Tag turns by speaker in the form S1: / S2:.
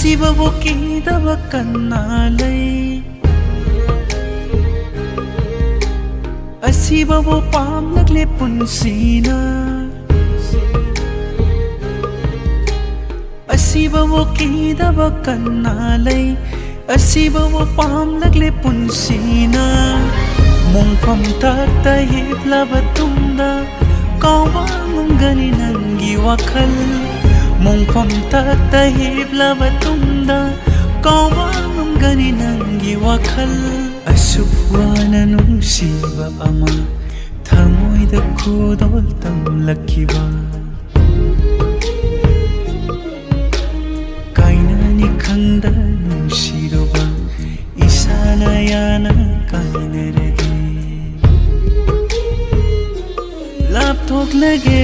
S1: ꯑꯁꯤꯕꯕꯨ ꯀꯤꯗꯕ ꯀꯟꯅ ꯂꯩ ꯑꯁꯤꯕꯕꯨ ꯄꯥꯝꯂꯛꯂꯦ ꯄꯨꯟꯁꯤꯅ ꯑꯁꯤꯕꯕꯨ ꯀꯤꯗꯕ ꯀꯟꯅ ꯂꯩ ꯑꯁꯤꯕꯕꯨ ꯄꯥꯝꯂꯛꯂꯦ ꯄꯨꯟꯁꯤꯅ ꯃꯣꯡꯐꯝ ꯊꯛꯇ ꯍꯤꯞꯂꯕ ꯇꯨꯡꯗ ꯀꯥꯎꯕ ꯉꯝꯒꯅꯤ ꯅꯪꯒꯤ ꯋꯥꯈꯜ ꯃꯣꯡꯐꯝ ꯊꯛꯇ ꯍꯤꯞꯂꯕ ꯇꯨꯡꯗ ꯀꯥꯎꯕ ꯉꯝꯒꯅꯤ ꯅꯪꯒꯤ ꯋꯥꯈꯜ ꯑꯁꯨꯛ ꯋꯥꯅ ꯅꯨꯡꯁꯤꯕ ꯑꯃ ꯊꯃꯣꯏꯗ ꯈꯨꯗꯣꯜ ꯇꯝꯂꯛꯈꯤꯕ ꯀꯥꯏꯅꯅꯤ ꯈꯪꯗ ꯅꯨꯡꯁꯤꯔꯨꯕ ꯏꯁꯥꯅ ꯌꯥꯅ ꯀꯥꯏꯅꯔꯒꯦ ꯂꯥꯞꯊꯣꯛꯂꯒꯦ